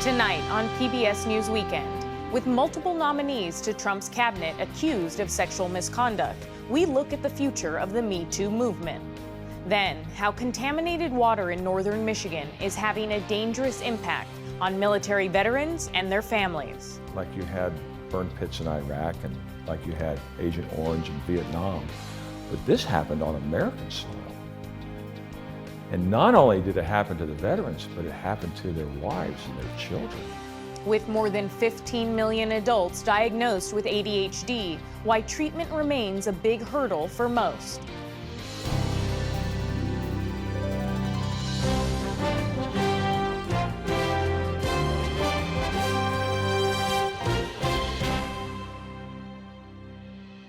Tonight on PBS News Weekend, with multiple nominees to Trump's cabinet accused of sexual misconduct, we look at the future of the Me Too movement. Then, how contaminated water in northern Michigan is having a dangerous impact on military veterans and their families. Like you had burn pits in Iraq and like you had Agent Orange in Vietnam, but this happened on American soil. And not only did it happen to the veterans, but it happened to their wives and their children. With more than 15 million adults diagnosed with ADHD, why treatment remains a big hurdle for most.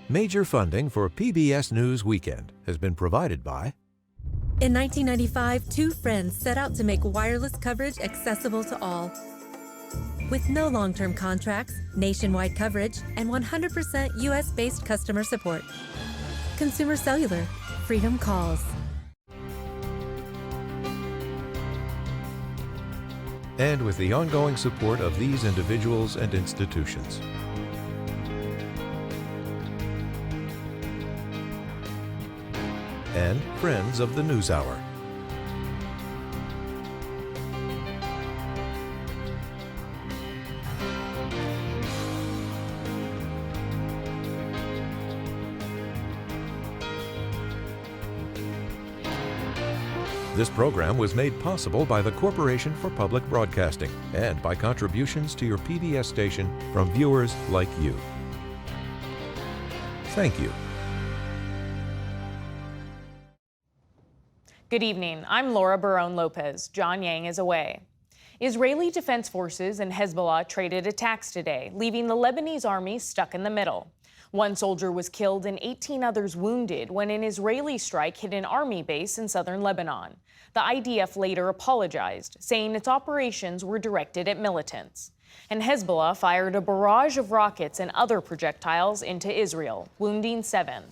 Major funding for PBS News Weekend has been provided by... In 1995, two friends set out to make wireless coverage accessible to all. With no long-term contracts, nationwide coverage, and 100% US-based customer support. Consumer Cellular. Freedom calls. and with the ongoing support of these individuals and institutions. And friends of the NewsHour. This program was made possible by the Corporation for Public Broadcasting and by contributions to your PBS station from viewers like you. Thank you. Good evening. I'm Laura Barone Lopez. John Yang is away. Israeli Defense Forces and Hezbollah traded attacks today, leaving the Lebanese army stuck in the middle. One soldier was killed and 18 others wounded when an Israeli strike hit an army base in southern Lebanon. The IDF later apologized, saying its operations were directed at militants. And Hezbollah fired a barrage of rockets and other projectiles into Israel, wounding 7.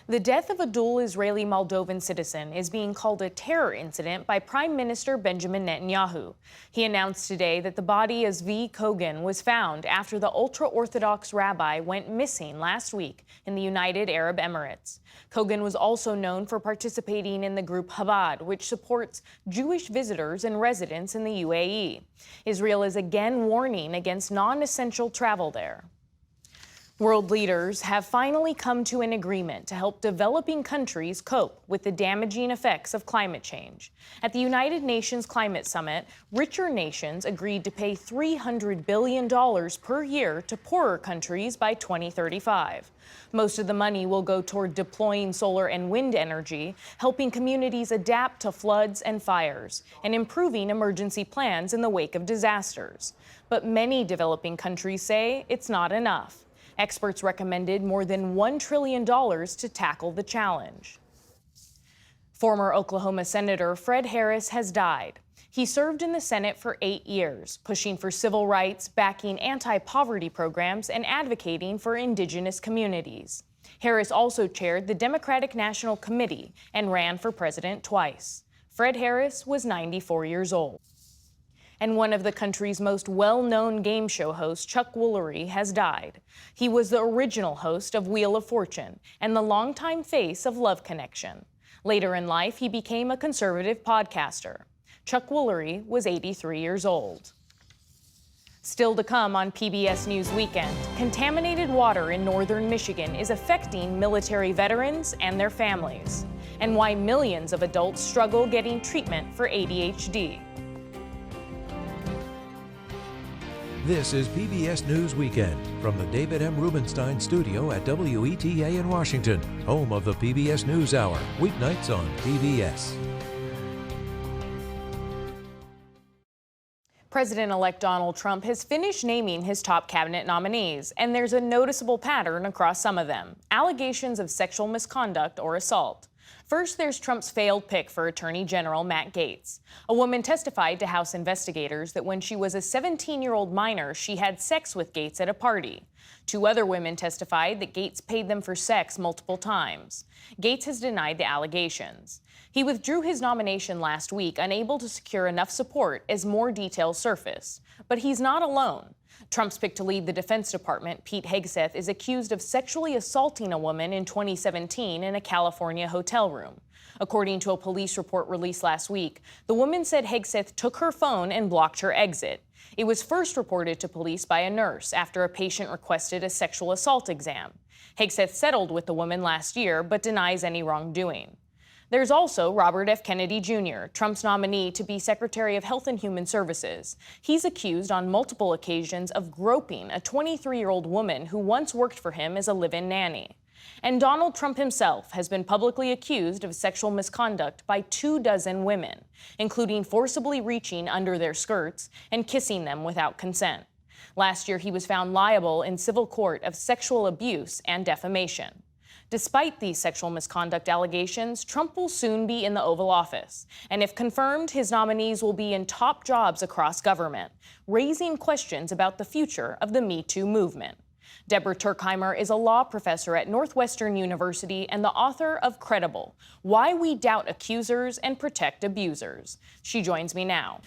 The death of a dual Israeli-Moldovan citizen is being called a terror incident by Prime Minister Benjamin Netanyahu. He announced today that the body of Zvi Kogan was found after the ultra-Orthodox rabbi went missing last week in the United Arab Emirates. Kogan was also known for participating in the group Chabad, which supports Jewish visitors and residents in the UAE. Israel is again warning against non-essential travel there. World leaders have finally come to an agreement to help developing countries cope with the damaging effects of climate change. At the United Nations Climate Summit, richer nations agreed to pay $300 billion per year to poorer countries by 2035. Most of the money will go toward deploying solar and wind energy, helping communities adapt to floods and fires, and improving emergency plans in the wake of disasters. But many developing countries say it's not enough. Experts recommended more than $1 trillion to tackle the challenge. Former Oklahoma Senator Fred Harris has died. He served in the Senate for 8 years, pushing for civil rights, backing anti-poverty programs, and advocating for indigenous communities. Harris also chaired the Democratic National Committee and ran for president twice. Fred Harris was 94 years old. And one of the country's most well-known game show hosts, Chuck Woolery, has died. He was the original host of Wheel of Fortune and the longtime face of Love Connection. Later in life, he became a conservative podcaster. Chuck Woolery was 83 years old. Still to come on PBS News Weekend, contaminated water in northern Michigan is affecting military veterans and their families, and why millions of adults struggle getting treatment for ADHD. This is PBS News Weekend from the David M. Rubenstein studio at WETA in Washington, home of the PBS NewsHour, weeknights on PBS. President-elect Donald Trump has finished naming his top cabinet nominees, and there's a noticeable pattern across some of them: allegations of sexual misconduct or assault. First, there's Trump's failed pick for Attorney General Matt Gaetz. A woman testified to House investigators that when she was a 17-year-old minor, she had sex with Gaetz at a party. 2 other women testified that Gates paid them for sex multiple times. Gates has denied the allegations. He withdrew his nomination last week, unable to secure enough support as more details surface. But he's not alone. Trump's pick to lead the Defense Department, Pete Hegseth, is accused of sexually assaulting a woman in 2017 in a California hotel room. According to a police report released last week, the woman said Hegseth took her phone and blocked her exit. It was first reported to police by a nurse after a patient requested a sexual assault exam. Hegseth settled with the woman last year but denies any wrongdoing. There's also Robert F. Kennedy Jr., Trump's nominee to be Secretary of Health and Human Services. He's accused on multiple occasions of groping a 23-year-old woman who once worked for him as a live-in nanny. And Donald Trump himself has been publicly accused of sexual misconduct by 24 women, including forcibly reaching under their skirts and kissing them without consent. Last year, he was found liable in civil court of sexual abuse and defamation. Despite these sexual misconduct allegations, Trump will soon be in the Oval Office. And if confirmed, his nominees will be in top jobs across government, raising questions about the future of the Me Too movement. Deborah Turkheimer is a law professor at Northwestern University and the author of Credible: Why We Doubt Accusers and Protect Abusers. She joins me now.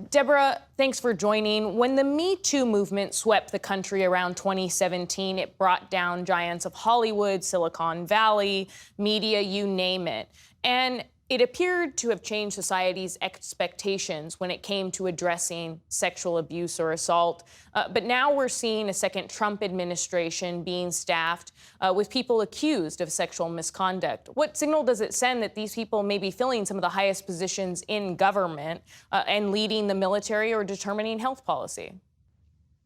Deborah, thanks for joining. When the Me Too movement swept the country around 2017, it brought down giants of Hollywood, Silicon Valley, media, you name it. And it appeared to have changed society's expectations when it came to addressing sexual abuse or assault. But now we're seeing a second Trump administration being staffed with people accused of sexual misconduct. What signal does it send that these people may be filling some of the highest positions in government and leading the military or determining health policy?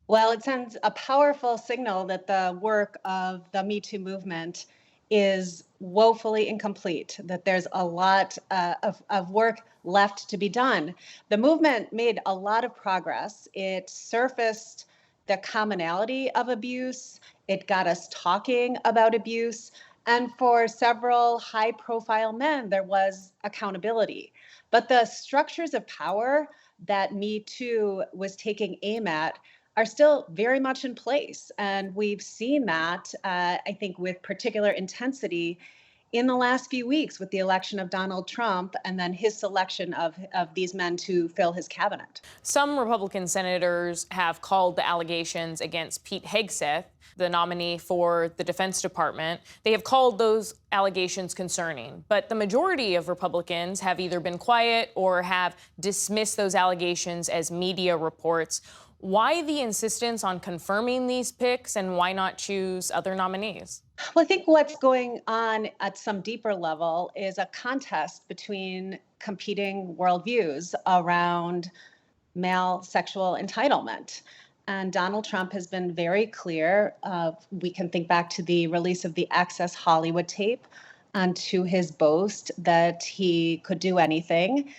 Well, it sends a powerful signal that the work of the Me Too movement is woefully incomplete, that there's a lot of work left to be done. The movement made a lot of progress. It surfaced the commonality of abuse. It got us talking about abuse. And for several high-profile men, there was accountability. But the structures of power that Me Too was taking aim at are still very much in place. And we've seen that, I think, with particular intensity in the last few weeks with the election of Donald Trump and then his selection of these men to fill his cabinet. Some Republican senators have called the allegations against Pete Hegseth, the nominee for the Defense Department, they have called those allegations concerning. But the majority of Republicans have either been quiet or have dismissed those allegations as media reports. Why the insistence on confirming these picks, and why not choose other nominees? Well, I think what's going on at some deeper level is a contest between competing worldviews around male sexual entitlement. And Donald Trump has been very clear. We can think back to the release of the Access Hollywood tape and to his boast that he could do anything,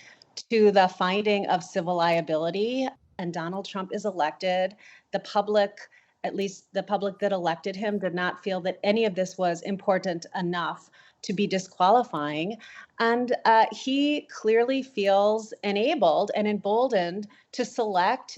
to the finding of civil liability. And Donald Trump is elected. The public, at least the public that elected him, did not feel that any of this was important enough to be disqualifying. And he clearly feels enabled and emboldened to select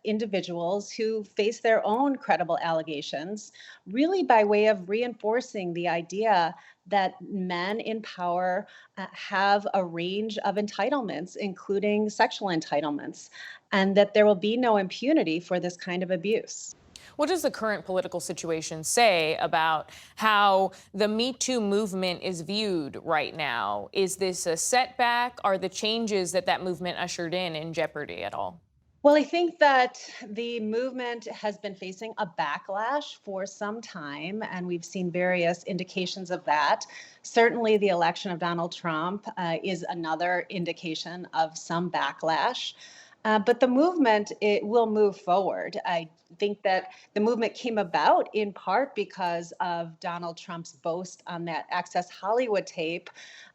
individuals who face their own credible allegations, really by way of reinforcing the idea that men in power have a range of entitlements, including sexual entitlements, and that there will be no impunity for this kind of abuse. What does the current political situation say about how the Me Too movement is viewed right now? Is this a setback? Are the changes that movement ushered in jeopardy at all? Well, I think that the movement has been facing a backlash for some time, and we've seen various indications of that. Certainly, the election of Donald Trump is another indication of some backlash. But the movement, it will move forward. I think that the movement came about in part because of Donald Trump's boast on that Access Hollywood tape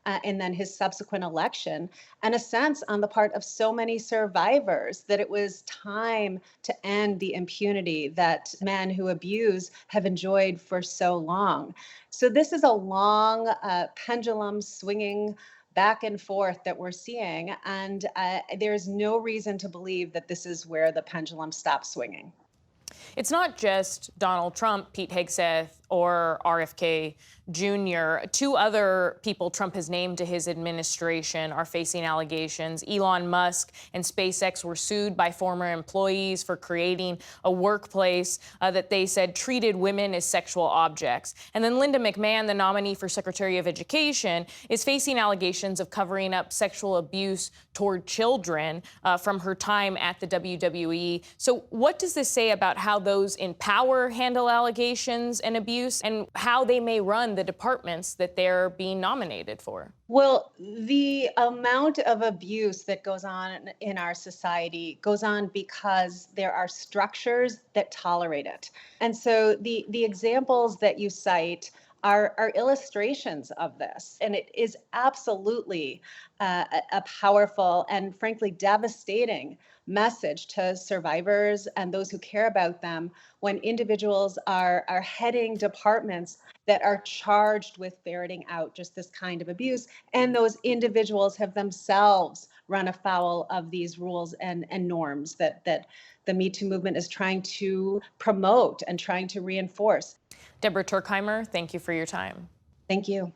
and then his subsequent election, and a sense on the part of so many survivors that it was time to end the impunity that men who abuse have enjoyed for so long. So this is a long pendulum swinging back and forth that we're seeing, and there's no reason to believe that this is where the pendulum stops swinging. It's not just Donald Trump, Pete Hegseth, or RFK Jr. Two other people Trump has named to his administration are facing allegations. Elon Musk and SpaceX were sued by former employees for creating a workplace that they said treated women as sexual objects. And then Linda McMahon, the nominee for Secretary of Education, is facing allegations of covering up sexual abuse toward children from her time at the WWE. So what does this say about how those in power handle allegations and abuse, and how they may run the departments that they're being nominated for? Well, the amount of abuse that goes on in our society goes on because there are structures that tolerate it. And so the examples that you cite are illustrations of this. And it is absolutely a powerful and frankly devastating message to survivors and those who care about them when individuals are heading departments that are charged with ferreting out just this kind of abuse. And those individuals have themselves run afoul of these rules and norms that the Me Too movement is trying to promote and trying to reinforce. Deborah Turkheimer, thank you for your time. Thank you.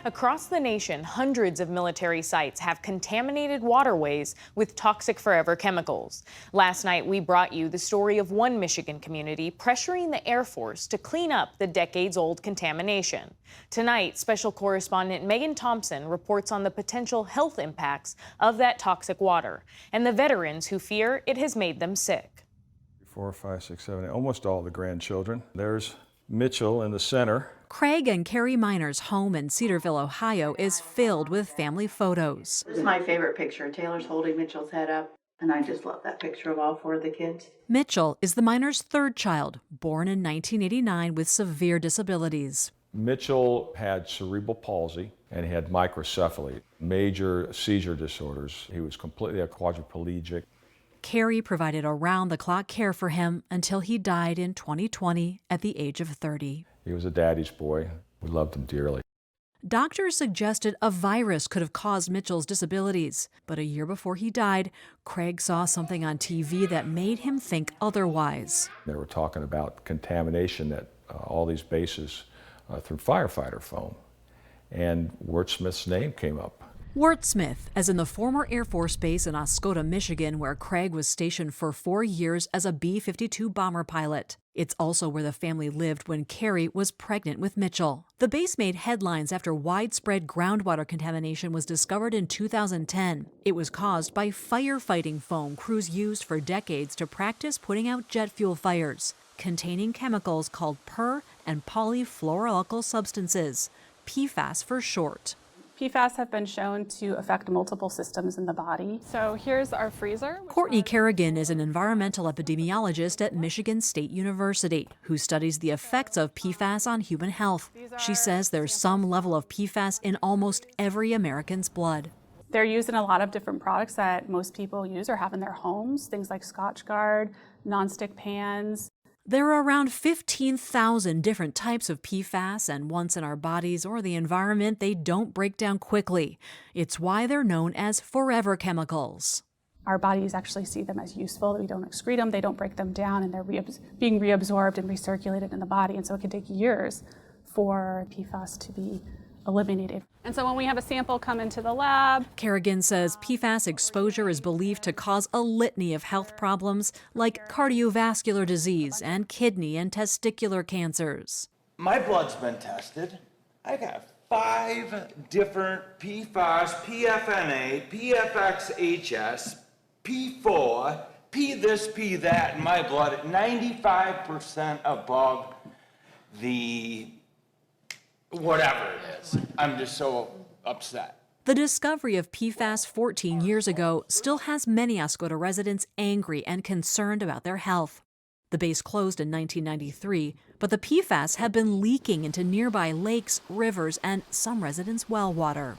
Across the nation, hundreds of military sites have contaminated waterways with toxic forever chemicals. Last night, we brought you the story of one Michigan community pressuring the Air Force to clean up the decades-old contamination. Tonight, special correspondent Megan Thompson reports on the potential health impacts of that toxic water and the veterans who fear it has made them sick. 4, 5, 6, 7, almost all the grandchildren. There's Mitchell in the center. Craig and Carrie Miner's home in Cedarville, Ohio is filled with family photos. This is my favorite picture. Taylor's holding Mitchell's head up, and I just love that picture of all 4 of the kids. Mitchell is the Miners' third child, born in 1989 with severe disabilities. Mitchell had cerebral palsy and he had microcephaly, major seizure disorders. He was completely a quadriplegic. Carrie provided around-the-clock care for him until he died in 2020 at the age of 30. He was a daddy's boy. We loved him dearly. Doctors suggested a virus could have caused Mitchell's disabilities, but a year before he died, Craig saw something on TV that made him think otherwise. They were talking about contamination at all these bases through firefighter foam, and Wirt Smith's name came up. Wirt Smith, as in the former Air Force Base in Oscoda, Michigan, where Craig was stationed for 4 years as a B-52 bomber pilot. It's also where the family lived when Carrie was pregnant with Mitchell. The base made headlines after widespread groundwater contamination was discovered in 2010. It was caused by firefighting foam crews used for decades to practice putting out jet fuel fires, containing chemicals called per- and polyfluoroalkyl substances, PFAS for short. PFAS have been shown to affect multiple systems in the body. So here's our freezer. Courtney Kerrigan is an environmental epidemiologist at Michigan State University who studies the effects of PFAS on human health. She says there's some level of PFAS in almost every American's blood. They're used in a lot of different products that most people use or have in their homes, things like Scotchgard, nonstick pans. There are around 15,000 different types of PFAS, and once in our bodies or the environment, they don't break down quickly. It's why they're known as forever chemicals. Our bodies actually see them as useful, that we don't excrete them, they don't break them down, and they're being reabsorbed and recirculated in the body. And so it can take years for PFAS to be eliminated. And so when we have a sample come into the lab, Kerrigan says PFAS exposure is believed to cause a litany of health problems like cardiovascular disease and kidney and testicular cancers. My blood's been tested. I got 5 different PFAS, PFNA, PFXHS, P4, P this, P that in my blood at 95% above the whatever it is. I'm just so upset. The discovery of PFAS 14 years ago still has many Oscoda residents angry and concerned about their health. The base closed in 1993, but the PFAS have been leaking into nearby lakes, rivers, and some residents' well water.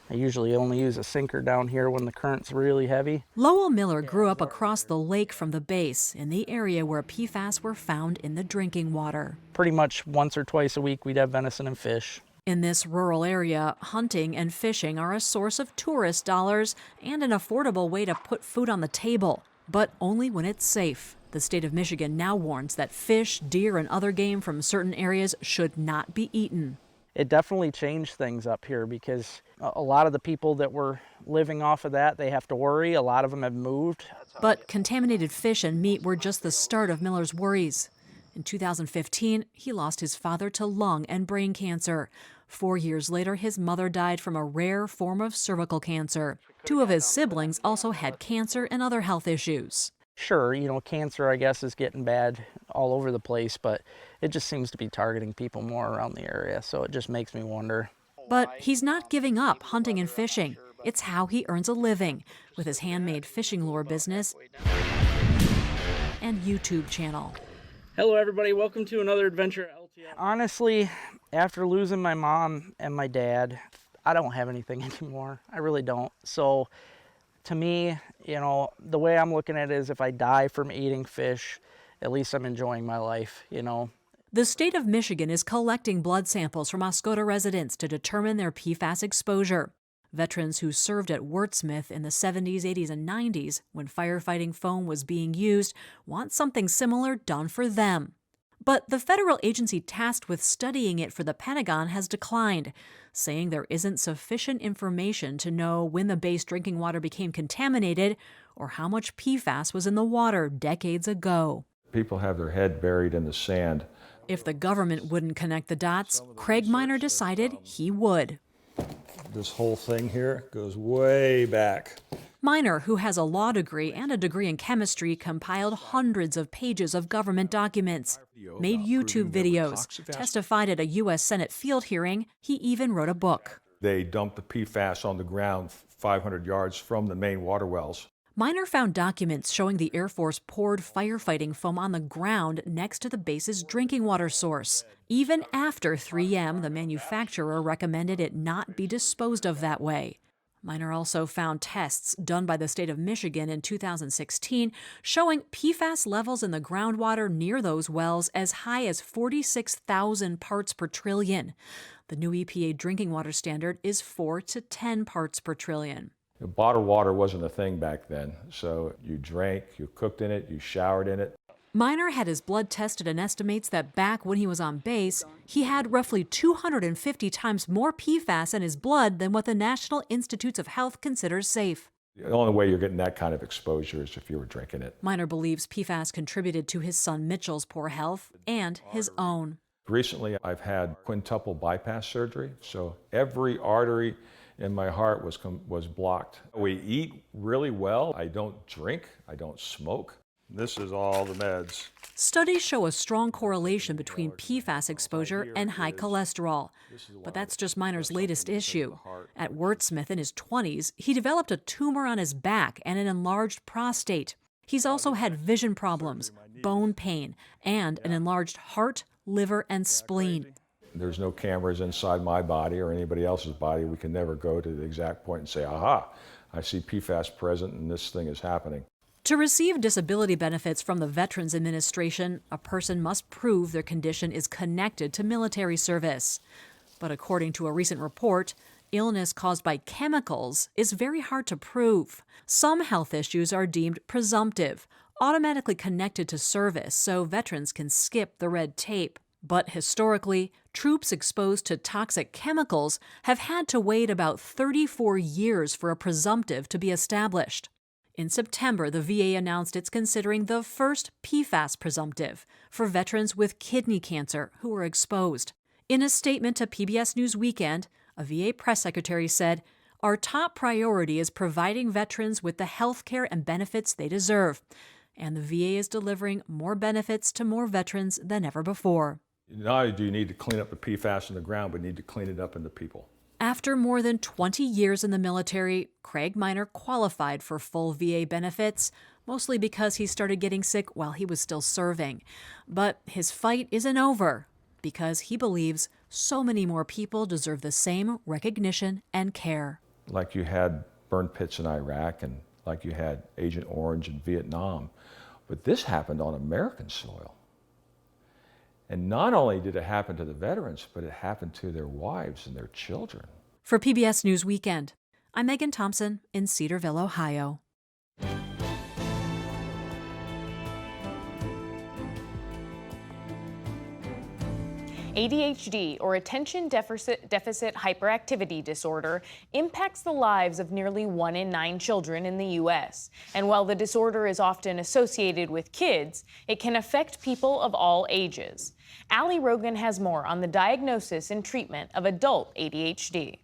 I usually only use a sinker down here when the current's really heavy. Lowell Miller grew up across the lake from the base in the area where PFAS were found in the drinking water. Pretty much once or twice a week we'd have venison and fish. In this rural area, hunting and fishing are a source of tourist dollars and an affordable way to put food on the table, but only when it's safe. The state of Michigan now warns that fish, deer, and other game from certain areas should not be eaten. It definitely changed things up here because a lot of the people that were living off of that, they have to worry. A lot of them have moved. But contaminated fish and meat were just the start of Miller's worries. In 2015, he lost his father to lung and brain cancer. 4 years later, his mother died from a rare form of cervical cancer. 2 of his siblings also had cancer and other health issues. Sure, cancer, I guess, is getting bad all over the place, but it just seems to be targeting people more around the area, so it just makes me wonder. But he's not giving up hunting and fishing. It's how he earns a living, with his handmade fishing lure business and YouTube channel. Hello, everybody. Welcome to another adventure at LTF. Honestly, after losing my mom and my dad, I don't have anything anymore. I really don't. So to me, the way I'm looking at it is if I die from eating fish, at least I'm enjoying my life, The state of Michigan is collecting blood samples from Oscoda residents to determine their PFAS exposure. Veterans who served at Wurtsmith in the 70s, 80s, and 90s, when firefighting foam was being used, want something similar done for them. But the federal agency tasked with studying it for the Pentagon has declined, saying there isn't sufficient information to know when the base drinking water became contaminated or how much PFAS was in the water decades ago. People have their head buried in the sand. If the government wouldn't connect the dots, Craig Miner decided he would. This whole thing here goes way back. Miner, who has a law degree and a degree in chemistry, compiled hundreds of pages of government documents, made YouTube videos, testified at a U.S. Senate field hearing. He even wrote a book. They dumped the PFAS on the ground 500 yards from the main water wells. Miner found documents showing the Air Force poured firefighting foam on the ground next to the base's drinking water source, even after 3M, the manufacturer, recommended it not be disposed of that way. Miner also found tests done by the state of Michigan in 2016 showing PFAS levels in the groundwater near those wells as high as 46,000 parts per trillion. The new EPA drinking water standard is 4 to 10 parts per trillion. Bottled water wasn't a thing back then, so you drank, you cooked in it, you showered in it. Miner had his blood tested and estimates that back when he was on base, he had roughly 250 times more PFAS in his blood than what the National Institutes of Health considers safe. The only way you're getting that kind of exposure is if you were drinking it. Miner believes PFAS contributed to his son Mitchell's poor health and his own. Recently, I've had quintuple bypass surgery, so every artery in my heart was blocked. We eat really well. I don't drink. I don't smoke. This is all the meds. Studies show a strong correlation between PFAS exposure and high cholesterol. But that's just Miner's latest issue. At Wurtsmith in his 20s, he developed a tumor on his back and an enlarged prostate. He's also had vision problems, bone pain, and an enlarged heart, liver, and spleen. There's no cameras inside my body or anybody else's body. We can never go to the exact point and say, aha, I see PFAS present and this thing is happening. To receive disability benefits from the Veterans Administration, a person must prove their condition is connected to military service. But according to a recent report, illness caused by chemicals is very hard to prove. Some health issues are deemed presumptive, automatically connected to service, so veterans can skip the red tape. But historically, troops exposed to toxic chemicals have had to wait about 34 years for a presumptive to be established. In September, the VA announced it's considering the first PFAS presumptive for veterans with kidney cancer who were exposed. In a statement to PBS News Weekend, a VA press secretary said, "Our top priority is providing veterans with the health care and benefits they deserve, and the VA is delivering more benefits to more veterans than ever before." Not only do you need to clean up the PFAS in the ground, but you need to clean it up in the people. After more than 20 years in the military, Craig Miner qualified for full VA benefits, mostly because he started getting sick while he was still serving. But his fight isn't over, because he believes so many more people deserve the same recognition and care. Like you had burn pits in Iraq and like you had Agent Orange in Vietnam, but this happened on American soil. And not only did it happen to the veterans, but it happened to their wives and their children. For PBS News Weekend, I'm Megan Thompson in Cedarville, Ohio. ADHD, or Attention Deficit Hyperactivity Disorder, impacts the lives of nearly 1 in 9 children in the U.S. And while the disorder is often associated with kids, it can affect people of all ages. Allie Rogan has more on the diagnosis and treatment of adult ADHD.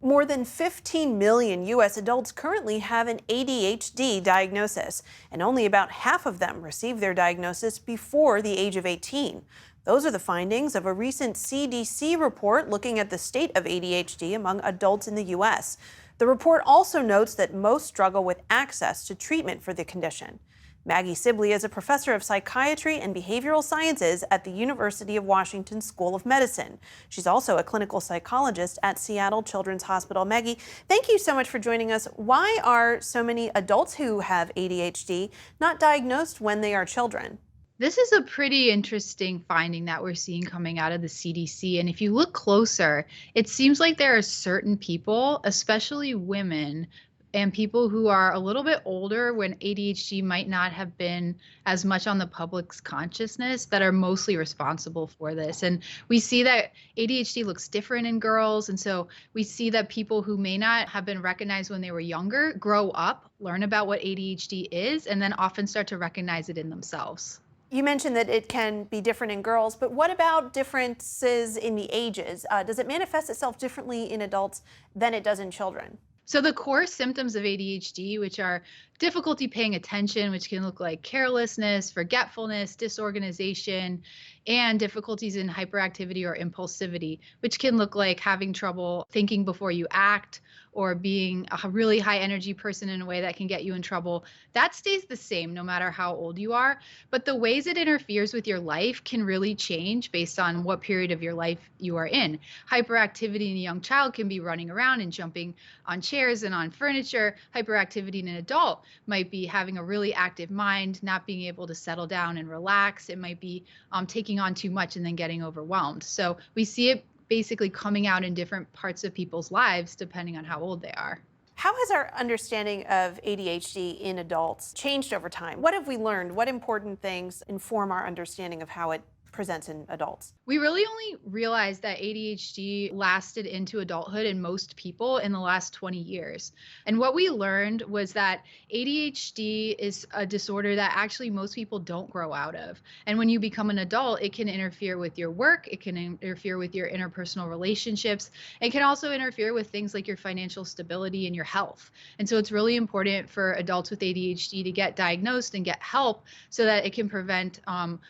More than 15 million U.S. adults currently have an ADHD diagnosis, and only about half of them receive their diagnosis before the age of 18. Those are the findings of a recent CDC report looking at the state of ADHD among adults in the U.S. The report also notes that most struggle with access to treatment for the condition. Maggie Sibley is a professor of psychiatry and behavioral sciences at the University of Washington School of Medicine. She's also a clinical psychologist at Seattle Children's Hospital. Maggie, thank you so much for joining us. Why are so many adults who have ADHD not diagnosed when they are children? This is a pretty interesting finding that we're seeing coming out of the CDC. And if you look closer, it seems like there are certain people, especially women, and people who are a little bit older when ADHD might not have been as much on the public's consciousness, that are mostly responsible for this. And we see that ADHD looks different in girls. And so we see that people who may not have been recognized when they were younger grow up, learn about what ADHD is, and then often start to recognize it in themselves. You mentioned that it can be different in girls, but what about differences in the ages? Does it manifest itself differently in adults than it does in children? So the core symptoms of ADHD, which are difficulty paying attention, which can look like carelessness, forgetfulness, disorganization, and difficulties in hyperactivity or impulsivity, which can look like having trouble thinking before you act, or being a really high energy person in a way that can get you in trouble. That stays the same no matter how old you are. But the ways it interferes with your life can really change based on what period of your life you are in. Hyperactivity in a young child can be running around and jumping on chairs and on furniture. Hyperactivity in an adult might be having a really active mind, not being able to settle down and relax. It might be taking on too much and then getting overwhelmed. So we see it basically coming out in different parts of people's lives depending on how old they are. How has our understanding of ADHD in adults changed over time? What have we learned? What important things inform our understanding of how it presents in adults? We really only realized that ADHD lasted into adulthood in most people in the last 20 years. And what we learned was that ADHD is a disorder that actually most people don't grow out of. And when you become an adult, it can interfere with your work, it can interfere with your interpersonal relationships, it can also interfere with things like your financial stability and your health. And so it's really important for adults with ADHD to get diagnosed and get help so that it can prevent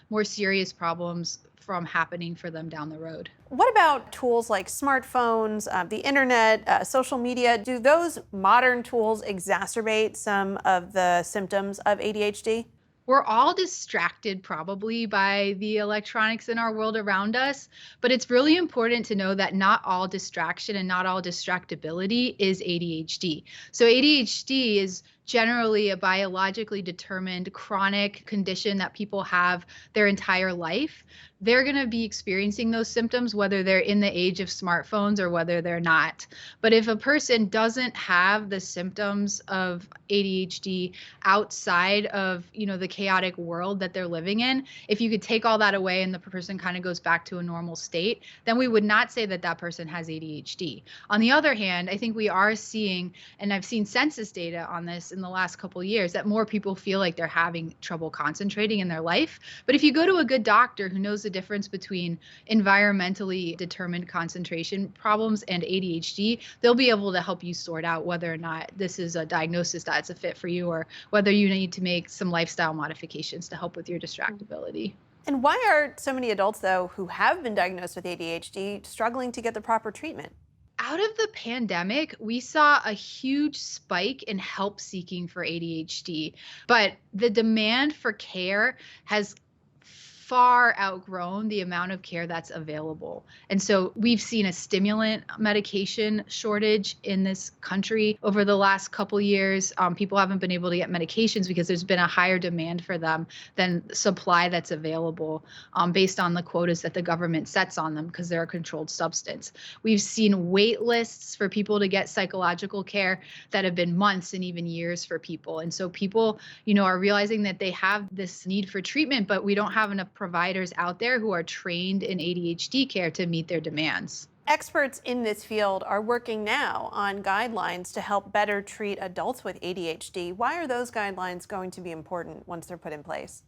more serious problems from happening for them down the road. What about tools like smartphones, the internet, social media? Do those modern tools exacerbate some of the symptoms of ADHD? We're all distracted probably by the electronics in our world around us, but it's really important to know that not all distraction and not all distractibility is ADHD. So ADHD is generally a biologically determined chronic condition that people have their entire life. They're going to be experiencing those symptoms whether they're in the age of smartphones or whether they're not. But if a person doesn't have the symptoms of ADHD outside of, the chaotic world that they're living in, if you could take all that away and the person kind of goes back to a normal state, then we would not say that that person has ADHD. On the other hand, I think we are seeing, and I've seen census data on this in the last couple of years, that more people feel like they're having trouble concentrating in their life. But if you go to a good doctor who knows the difference between environmentally determined concentration problems and ADHD, they'll be able to help you sort out whether or not this is a diagnosis that's a fit for you, or whether you need to make some lifestyle modifications to help with your distractibility. And why are so many adults, though, who have been diagnosed with ADHD struggling to get the proper treatment? Out of the pandemic, we saw a huge spike in help seeking for ADHD, but the demand for care has far outgrown the amount of care that's available. And so we've seen a stimulant medication shortage in this country over the last couple years. People haven't been able to get medications because there's been a higher demand for them than supply that's available based on the quotas that the government sets on them because they're a controlled substance. We've seen wait lists for people to get psychological care that have been months and even years for people. And so people, are realizing that they have this need for treatment, but we don't have enough providers out there who are trained in ADHD care to meet their demands. Experts in this field are working now on guidelines to help better treat adults with ADHD. Why are those guidelines going to be important once they're put in place?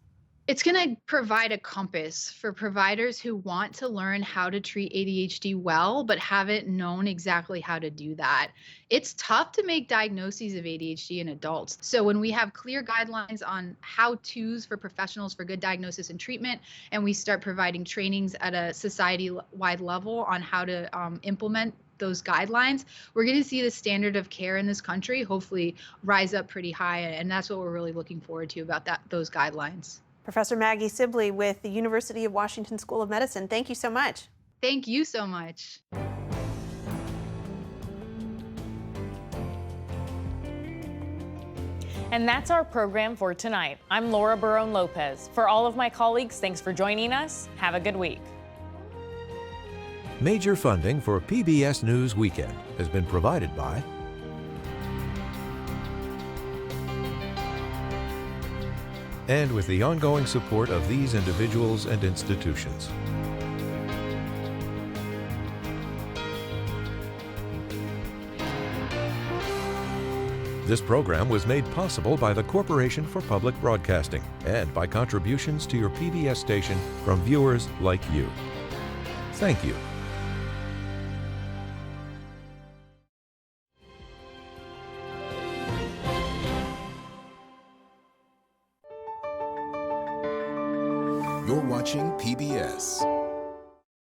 It's going to provide a compass for providers who want to learn how to treat ADHD well, but haven't known exactly how to do that. It's tough to make diagnoses of ADHD in adults. So when we have clear guidelines on how-tos for professionals for good diagnosis and treatment, and we start providing trainings at a society-wide level on how to implement those guidelines, we're going to see the standard of care in this country hopefully rise up pretty high. And that's what we're really looking forward to about those guidelines. Professor Maggie Sibley with the University of Washington School of Medicine, thank you so much. Thank you so much. And that's our program for tonight. I'm Laura Barone-Lopez. For all of my colleagues, thanks for joining us. Have a good week. Major funding for PBS News Weekend has been provided by and with the ongoing support of these individuals and institutions. This program was made possible by the Corporation for Public Broadcasting and by contributions to your PBS station from viewers like you. Thank you. You're watching PBS.